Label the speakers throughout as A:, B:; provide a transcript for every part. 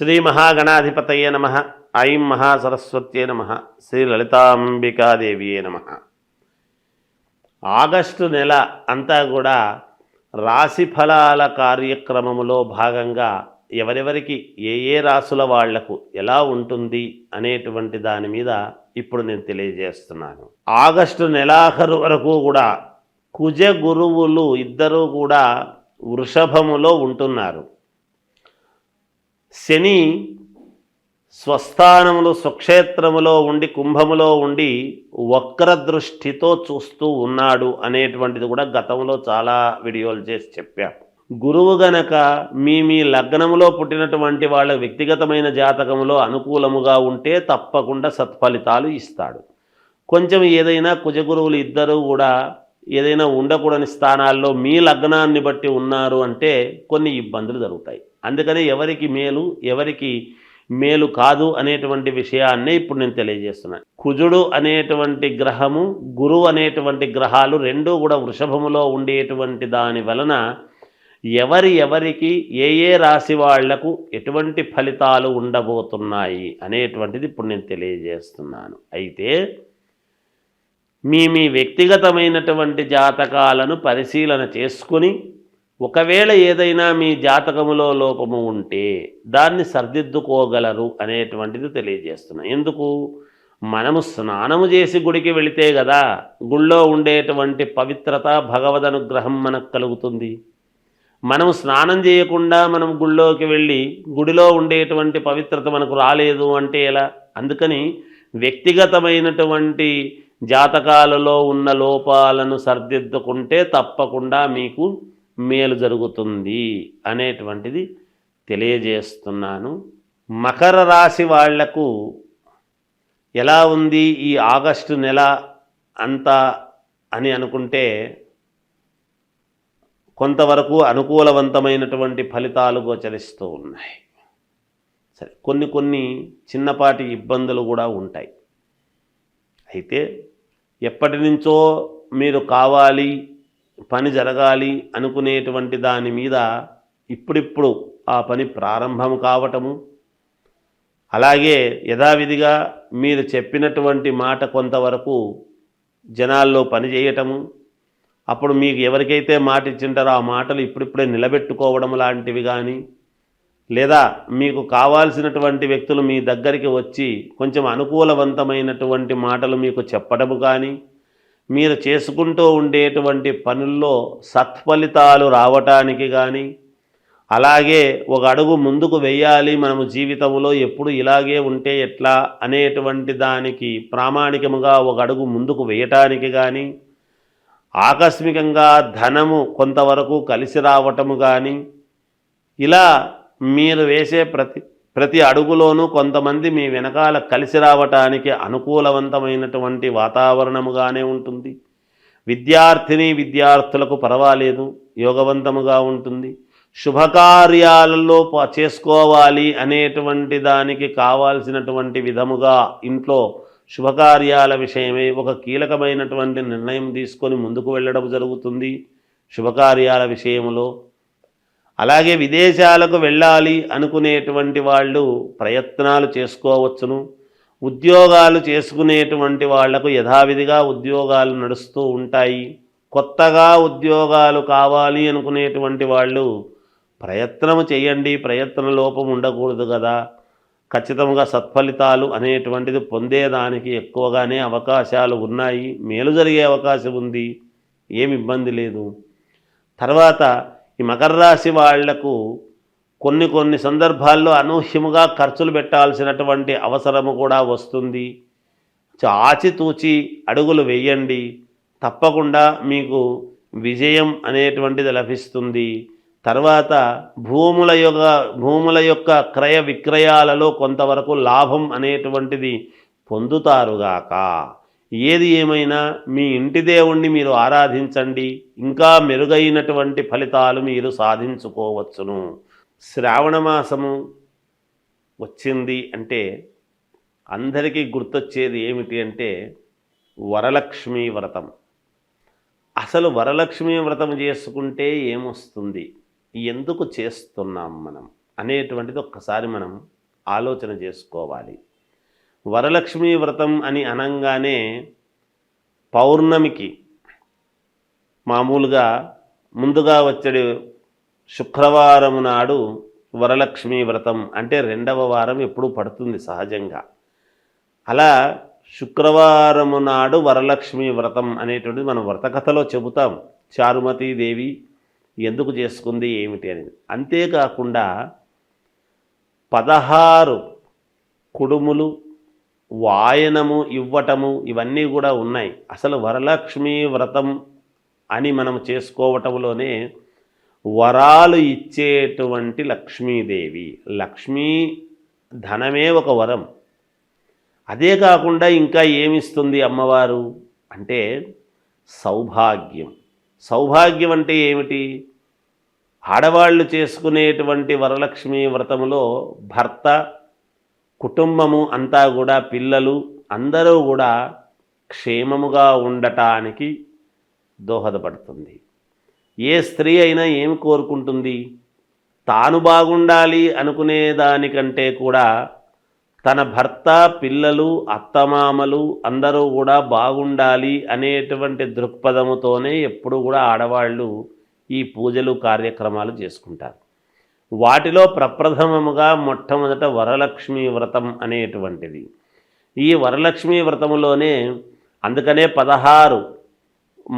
A: శ్రీ మహాగణాధిపతయే నమ. ఐం మహాసరస్వత్యే నమ. శ్రీ లలితాంబికాదేవియే నమ. ఆగస్టు నెల అంతా కూడా రాశి ఫలాల కార్యక్రమములో భాగంగా ఎవరెవరికి ఏ రాసుల వాళ్లకు ఎలా ఉంటుంది అనేటువంటి దాని మీద ఇప్పుడు నేను తెలియజేస్తున్నాను. ఆగస్టు నెలాఖరు వరకు కూడా కుజ గురువులు ఇద్దరూ కూడా వృషభములో ఉంటున్నారు. శని స్వస్థానములు స్వక్షేత్రములో ఉండి కుంభములో ఉండి వక్రదృష్టితో చూస్తూ ఉన్నాడు అనేటువంటిది కూడా గతంలో చాలా వీడియోలు చేసి చెప్పాను. గురువు గనక మీ లగ్నములో పుట్టినటువంటి వాళ్ళ వ్యక్తిగతమైన జాతకములో అనుకూలముగా ఉంటే తప్పకుండా సత్ఫలితాలు ఇస్తాడు. కొంచెం ఏదైనా కుజగురువులు ఇద్దరూ కూడా ఏదైనా ఉండకూడని స్థానాల్లో మీ లగ్నాన్ని బట్టి ఉన్నారు అంటే కొన్ని ఇబ్బందులు జరుగుతాయి. అందుకని ఎవరికి మేలు ఎవరికి మేలు కాదు అనేటువంటి విషయాన్నే ఇప్పుడు నేను తెలియజేస్తున్నాను. కుజుడు అనేటువంటి గ్రహము గురువు అనేటువంటి గ్రహాలు రెండూ కూడా వృషభములో ఉండేటువంటి దాని వలన ఎవరికి ఏ రాశి వాళ్లకు ఎటువంటి ఫలితాలు ఉండబోతున్నాయి అనేటువంటిది ఇప్పుడు నేను తెలియజేస్తున్నాను. అయితే మీ వ్యక్తిగతమైనటువంటి జాతకాలను పరిశీలన చేసుకుని ఒకవేళ ఏదైనా మీ జాతకములో లోపము ఉంటే దాన్ని సరిదిద్దుకోగలరు అనేటువంటిది తెలియజేస్తున్నాను. ఎందుకు? మనము స్నానము చేసి గుడికి వెళితే కదా గుళ్ళో ఉండేటువంటి పవిత్రత భగవద్ అనుగ్రహం మనకు కలుగుతుంది. మనము స్నానం చేయకుండా మనం గుళ్ళోకి వెళ్ళి గుడిలో ఉండేటువంటి పవిత్రత మనకు రాలేదు అంటే ఎలా? అందుకని వ్యక్తిగతమైనటువంటి జాతకాలలో ఉన్న లోపాలను సరిదిద్దుకుంటే తప్పకుండా మీకు మేలు జరుగుతుంది అనేటువంటిది తెలియజేస్తున్నాను. మకర రాశి వాళ్లకు ఎలా ఉంది ఈ ఆగస్టు నెల అంతా అని అనుకుంటే కొంతవరకు అనుకూలవంతమైనటువంటి ఫలితాలు గోచరిస్తూ ఉన్నాయి. సరే, కొన్ని చిన్నపాటి ఇబ్బందులు కూడా ఉంటాయి. అయితే ఎప్పటి నుంచో మీరు కావాలి పని జరగాలి అనుకునేటువంటి దాని మీద ఇప్పుడిప్పుడు ఆ పని ప్రారంభం కావటము, అలాగే యథావిధిగా మీరు చెప్పినటువంటి మాట కొంతవరకు జనాల్లో పని చేయటము, అప్పుడు మీకు ఎవరికైతే మాట ఇచ్చింటారో ఆ మాటలు ఇప్పుడిప్పుడే నిలబెట్టుకోవడం లాంటివి కానీ, లేదా మీకు కావాల్సినటువంటి వ్యక్తులు మీ దగ్గరికి వచ్చి కొంచెం అనుకూలవంతమైనటువంటి మాటలు మీకు చెప్పడము కానీ, మీరు చేసుకుంటూ ఉండేటువంటి పనుల్లో సత్ఫలితాలు రావటానికి కానీ, అలాగే ఒక అడుగు ముందుకు వెయ్యాలి మనము జీవితంలో ఎప్పుడు ఇలాగే ఉంటే ఎట్లా అనేటువంటి దానికి ప్రామాణికముగా ఒక అడుగు ముందుకు వేయటానికి కానీ, ఆకస్మికంగా ధనము కొంతవరకు కలిసి రావటము కానీ, ఇలా మీరు వేసే ప్రతి అడుగులోనూ కొంతమంది మీ వెనకాల కలిసి రావటానికి అనుకూలవంతమైనటువంటి వాతావరణముగానే ఉంటుంది. విద్యార్థులకు పర్వాలేదు, యోగవంతముగా ఉంటుంది. శుభకార్యాలలో చేసుకోవాలి అనేటువంటి దానికి కావాల్సినటువంటి విధముగా ఇంట్లో శుభకార్యాల విషయమై ఒక కీలకమైనటువంటి నిర్ణయం తీసుకొని ముందుకు వెళ్ళడం జరుగుతుంది శుభకార్యాల విషయంలో. అలాగే విదేశాలకు వెళ్ళాలి అనుకునేటువంటి వాళ్ళు ప్రయత్నాలు చేసుకోవచ్చును. ఉద్యోగాలు చేసుకునేటువంటి వాళ్లకు యథావిధిగా ఉద్యోగాలు నడుస్తూ ఉంటాయి. కొత్తగా ఉద్యోగాలు కావాలి అనుకునేటువంటి వాళ్ళు ప్రయత్నము చేయండి, ప్రయత్న లోపం ఉండకూడదు కదా. ఖచ్చితంగా సత్ఫలితాలు అనేటువంటిది పొందేదానికి ఎక్కువగానే అవకాశాలు ఉన్నాయి, మేలు జరిగే అవకాశం ఉంది, ఏమి ఇబ్బంది లేదు. తర్వాత ఈ మకర రాశి వాళ్లకు కొన్ని సందర్భాల్లో అనూహ్యముగా ఖర్చులు పెట్టాల్సినటువంటి అవసరము కూడా వస్తుంది. ఆచితూచి అడుగులు వేయండి, తప్పకుండా మీకు విజయం అనేటువంటిది లభిస్తుంది. తర్వాత భూముల యొక్క క్రయ విక్రయాలలో కొంతవరకు లాభం అనేటువంటిది పొందుతారుగాక. ఏది ఏమైనా మీ ఇంటి దేవుణ్ణి మీరు ఆరాధించండి, ఇంకా మెరుగైనటువంటి ఫలితాలు మీరు సాధించుకోవచ్చును. శ్రావణ మాసము వచ్చింది అంటే అందరికీ గుర్తొచ్చేది ఏమిటి అంటే వరలక్ష్మీ వ్రతం. అసలు వరలక్ష్మీ వ్రతం చేసుకుంటే ఏమొస్తుంది, ఎందుకు చేస్తున్నాం మనం అనేటువంటిది ఒక్కసారి మనం ఆలోచన చేసుకోవాలి. వరలక్ష్మీ వ్రతం అని అనంగానే పౌర్ణమికి మామూలుగా ముందుగా వచ్చే శుక్రవారం నాడు వరలక్ష్మీ వ్రతం అంటే 2వ వారం ఎప్పుడూ పడుతుంది సహజంగా. అలా శుక్రవారము నాడు వరలక్ష్మీ వ్రతం అనేటువంటిది మనం వ్రతకథలో చెబుతాం. చారుమతీదేవి ఎందుకు చేసుకుంది ఏమిటి అనేది. అంతేకాకుండా 16 కుడుములు వాయనము ఇవ్వటము ఇవన్నీ కూడా ఉన్నాయి. అసలు వరలక్ష్మీ వ్రతం అని మనం చేసుకోవటంలోనే వరాలు ఇచ్చేటువంటి లక్ష్మీదేవి. లక్ష్మీ ధనమే ఒక వరం. అదే కాకుండా ఇంకా ఏమిస్తుంది అమ్మవారు అంటే సౌభాగ్యం. సౌభాగ్యం అంటే ఏమిటి? ఆడవాళ్ళు చేసుకునేటువంటి వరలక్ష్మీ వ్రతములో భర్త, కుటుంబము అంతా కూడా, పిల్లలు అందరూ కూడా క్షేమముగా ఉండటానికి దోహదపడుతుంది. ఏ స్త్రీ అయినా ఏమి కోరుకుంటుంది? తాను బాగుండాలి అనుకునే దానికంటే కూడా తన భర్త, పిల్లలు, అత్తమామలు అందరూ కూడా బాగుండాలి అనేటువంటి దృక్పథముతోనే ఎప్పుడు కూడా ఆడవాళ్ళు ఈ పూజలు కార్యక్రమాలు చేసుకుంటారు. వాటిలో ప్రప్రథమముగా మొట్టమొదట వరలక్ష్మీ వ్రతం అనేటువంటిది. ఈ వరలక్ష్మీ వ్రతములోనే అందుకనే 16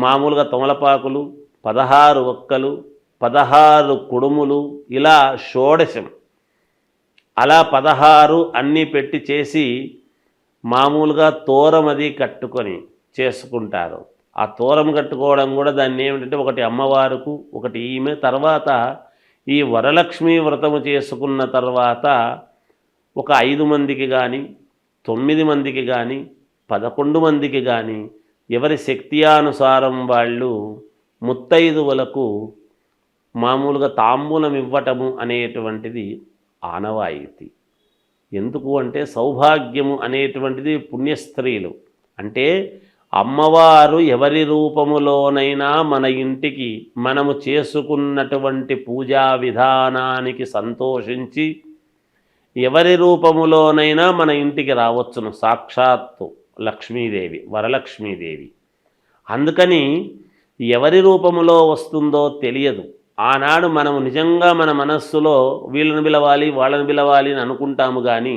A: మామూలుగా తమలపాకులు, 16 ఒక్కలు, 16 కుడుములు, ఇలా షోడశం, అలా 16 అన్నీ పెట్టి చేసి మామూలుగా తోరం అది కట్టుకొని చేసుకుంటారు. ఆ తోరం కట్టుకోవడం కూడా దాన్ని ఏమిటంటే ఒకటి అమ్మవారుకు, ఒకటి ఈమె. తర్వాత ఈ వరలక్ష్మీ వ్రతము చేసుకున్న తర్వాత ఒక 5 మందికి కానీ, 9 మందికి కానీ, 11 మందికి కానీ ఎవరి శక్త్యానుసారం వాళ్ళు ముత్తైదువులకు మామూలుగా తాంబూలం ఇవ్వటము అనేటువంటిది ఆనవాయితీ. ఎందుకు అంటే సౌభాగ్యము అనేటువంటిది పుణ్యస్త్రీలు అంటే అమ్మవారు ఎవరి రూపములోనైనా మన ఇంటికి మనము చేసుకున్నటువంటి పూజా విధానానికి సంతోషించి ఎవరి రూపములోనైనా మన ఇంటికి రావచ్చును. సాక్షాత్తు లక్ష్మీదేవి, వరలక్ష్మీదేవి. అందుకని ఎవరి రూపములో వస్తుందో తెలియదు. ఆనాడు మనము నిజంగా మన మనస్సులో వీళ్ళని పిలవాలి, వాళ్ళని పిలవాలి అని అనుకుంటాము. కానీ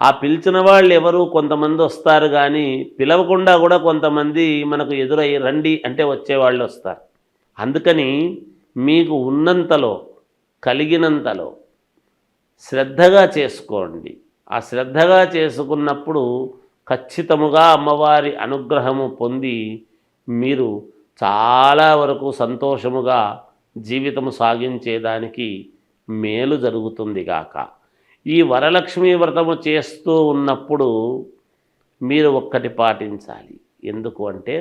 A: ఆ పిలిచిన వాళ్ళు ఎవరు? కొంతమంది వస్తారు, కానీ పిలవకుండా కూడా కొంతమంది మనకు ఎదురై రండి అంటే వచ్చేవాళ్ళు వస్తారు. అందుకని మీకు ఉన్నంతలో, కలిగినంతలో శ్రద్ధగా చేసుకోండి. ఆ శ్రద్ధగా చేసుకున్నప్పుడు ఖచ్చితముగా అమ్మవారి అనుగ్రహము పొంది మీరు చాలా వరకు సంతోషముగా జీవితము సాగించేదానికి మేలు జరుగుతుంది గాక. ఈ వరలక్ష్మీ వ్రతము చేస్తూ ఉన్నప్పుడు మీరు ఒక్కటి పాటించాలి. ఎందుకు అంటే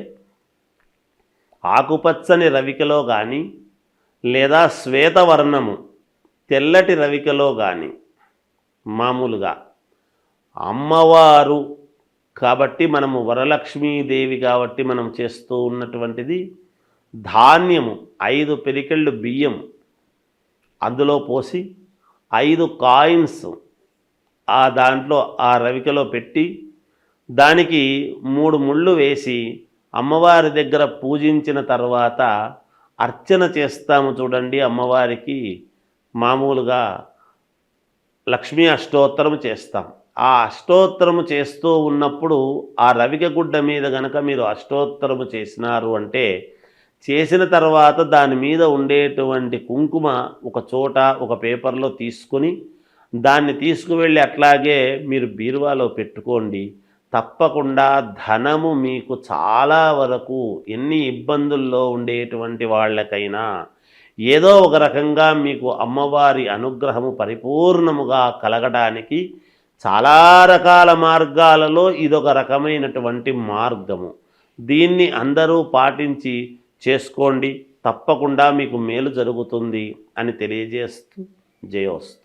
A: ఆకుపచ్చని రవికలో కానీ లేదా శ్వేతవర్ణము తెల్లటి రవికలో కానీ మామూలుగా అమ్మవారు కాబట్టి మనము వరలక్ష్మీదేవి కాబట్టి మనం చేస్తూ ఉన్నటువంటిది ధాన్యము 5 పిరికెళ్ళు బియ్యం అందులో పోసి 5 కాయిన్స్ ఆ దాంట్లో ఆ రవికలో పెట్టి దానికి 3 ముళ్ళు వేసి అమ్మవారి దగ్గర పూజించిన తర్వాత అర్చన చేస్తాము చూడండి. అమ్మవారికి మామూలుగా లక్ష్మీ అష్టోత్తరం చేస్తాం. ఆ అష్టోత్తరము చేస్తూ ఉన్నప్పుడు ఆ రవిక గుడ్డ మీద గనక మీరు అష్టోత్తరము చేసినారు అంటే చేసిన తర్వాత దాని మీద ఉండేటువంటి కుంకుమ ఒక చోట ఒక పేపర్లో తీసుకొని దాన్ని తీసుకువెళ్ళి అట్లాగే మీరు బీరువాలో పెట్టుకోండి. తప్పకుండా ధనము మీకు చాలా వరకు ఎన్ని ఇబ్బందుల్లో ఉండేటువంటి వాళ్ళకైనా ఏదో ఒక రకంగా మీకు అమ్మవారి అనుగ్రహము పరిపూర్ణముగా కలగడానికి చాలా రకాల మార్గాలలో ఇదొక రకమైనటువంటి మార్గము. దీన్ని అందరూ పాటించి చేసుకోండి. తప్పకుండా మీకు మేలు జరుగుతుంది అని తెలియజేస్తూ జయోస్తు.